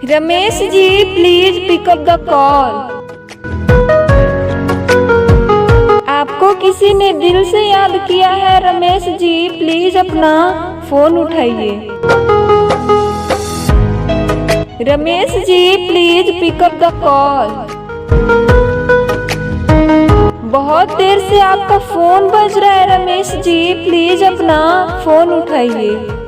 Ramesh ji please pick up the call. आपको किसी ने दिल से याद किया है रमेश जी, प्लीज अपना फोन उठाइए। Ramesh ji please pick up the call. बहुत देर से आपका फोन बज रहा है रमेश जी, प्लीज अपना फोन उठाइए।